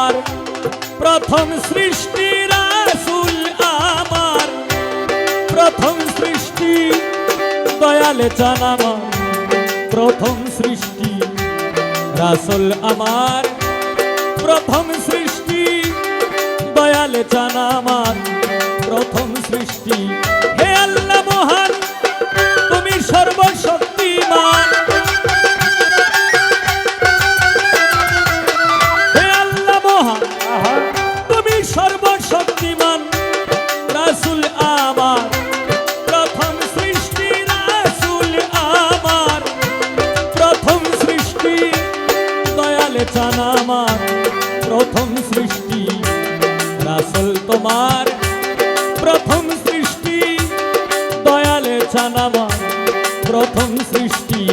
আমার প্রথম সৃষ্টি রাসূল আমার প্রথম সৃষ্টি দয়ালে চান আমার প্রথম সৃষ্টি রাসূল আমার প্রথম সৃষ্টি দয়ালে চান আমার প্রথম সৃষ্টি হে আল্লাহ মহান তুমি সর্বশক্তিমান হে আল্লাহ মহান তুমি সর্বশক্তিমান রাসূল আমার প্রথম সৃষ্টি রাসূল আমার প্রথম সৃষ্টি দয়ালে চান আমার প্রথম সৃষ্টি রাসূল তোমার প্রথম সৃষ্টি দয়ালে চান আমার প্রথম সৃষ্টি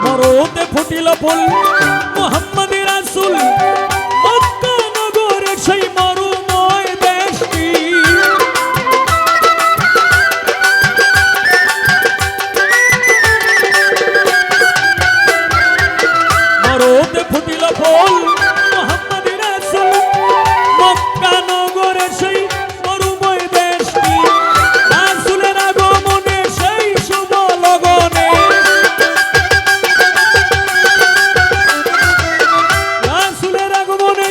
মরতে ফুটিল ফুল মুহাম্মদ রাসূল মক্কা নগরের সেই মরুময় দেশটি মরতে ফুটিল ফুল মুহাম্মদ রাসূল মক্কা নগরের সেই মরুময় দেশটি রাসূলের আগমনে সেই শুভ লগনে রাসূলের আগমনে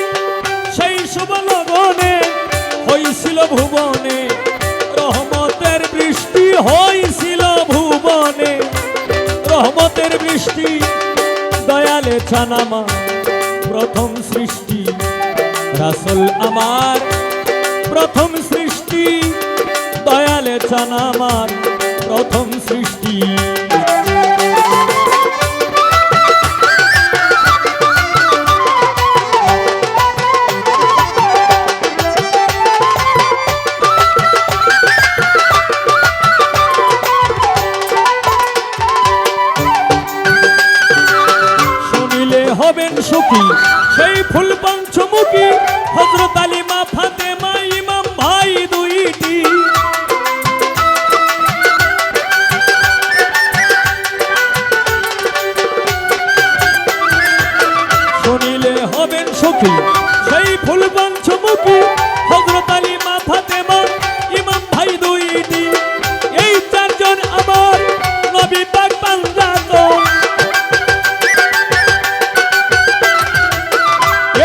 সেই শুভ লগনে হইছিল ভুবনে রহমতের বৃষ্টি হইছিল ভুবনে রহমতের বৃষ্টি দয়ালে চান আমার প্রথম সৃষ্টি রাসূল আমার প্রথম সৃষ্টি দয়ালে চান আমার প্রথম সৃষ্টি শুনিলে হবেন সুখী সেই ফুল পঞ্চমুখী হযরত আলী মা ফাতেমা ইমাম ভাই দুইটি শুনিলে হবেন সুখী সেই ফুল পঞ্চমুখী হযরত আলী মা ফাতেমা ইমাম ভাই দুইটি এই চারজন আমার নবী পাক পাঞ্জাত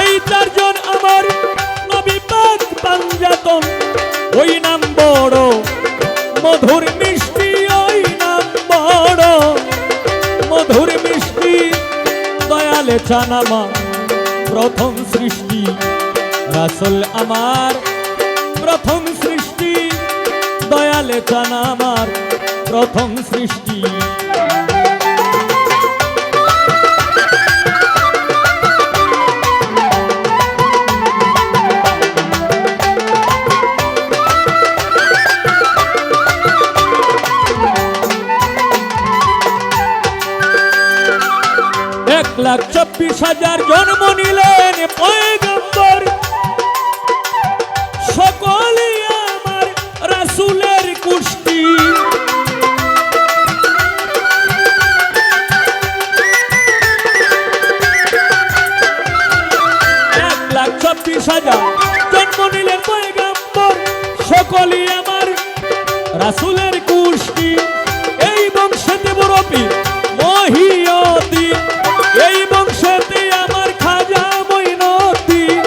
এই চারজন আমার নবী পাক পাঞ্জাতন ওই নাম বড় মধুর মিষ্টি ওই নাম বড় মধুর মিষ্টি দয়ালে চান আমার প্রথম সৃষ্টি রাসূল আমার প্রথম সৃষ্টি দয়ালে চান আমার প্রথম সৃষ্টি এক লাখ ২৪,০০০ জন্ম নিলেন পয়গম্বর সকলেই আমার রাসূলের কুষ্টি এক লাখ ২৪,০০০ জন্ম নিলেন পয়গম্বর সকলেই আমার রাসূলের কুষ্টি এই বংশেতে বড় পীর মহিয়দ্দিন এই বংশেতে আমার খাজা মঈনুদ্দিন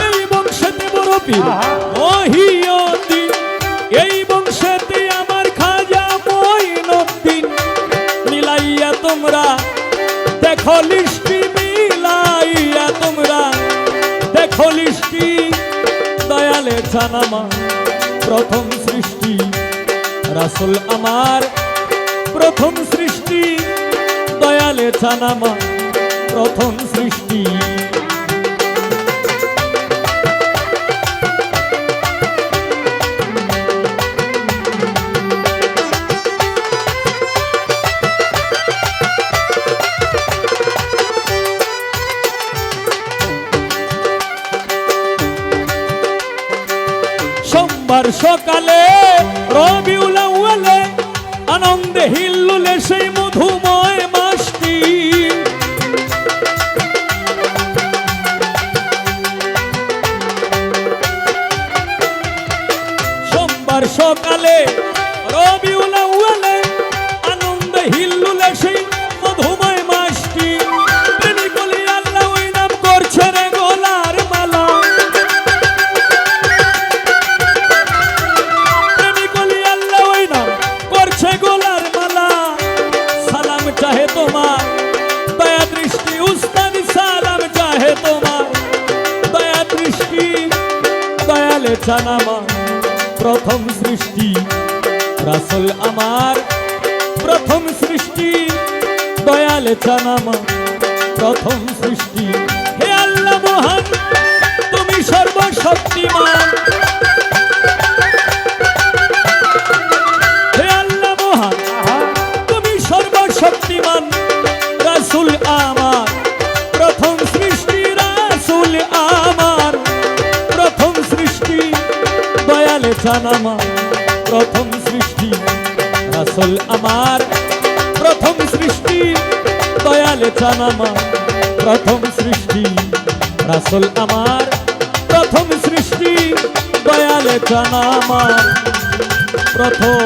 এই বংশেতে বড় পীর মহিয়দ্দিন এই বংশেতে আমার খাজা মঈনুদ্দিন মিলাইয়া তোমরা দেখো লিস্টি মিলাইয়া তোমরা দেখো লিস্টি দয়ালে চান আমার প্রথম সৃষ্টি রাসূল আমার প্রথম সৃষ্টি দয়ালে চান আমার প্রথম সৃষ্টি সকালে রবিউল আউয়ালে আনন্দে হিল্লুলে সেই মধুময় মাসটি সোমবার সকালে রবিউল আউয়ালে আনন্দে হিল্লুলে সেই মধুময় মাসটি প্রেমিক বলি আল্লাহ ওই নাম করছে রে গোলার মালা প্রেমিক বলি আল্লাহ ওই নাম করছে গোলার মালা সালাম চাহে তোমার দয়া দৃষ্টি উস্তাদ সালাম চাহে তোমার দয়া দৃষ্টি দয়ালে জানামা প্রথম সৃষ্টি রাসূল আমার প্রথম সৃষ্টি দয়ালে জানামা প্রথম সৃষ্টি হে আল্লাহ মহান তুমি সর্বশক্তিমান হে আল্লাহ মহান তুমি সর্বশক্তিমান রাসূল আমার প্রথম সৃষ্টি রাসূল আমার প্রথম সৃষ্টি দয়ালে জানামা প্রথম সৃষ্টি রাসূল আমার প্রথম সৃষ্টি দয়ালে জানামা প্রথম সৃষ্টি রাসূল আমার প্রথম সৃষ্টি দয়ালে জানামা প্রথম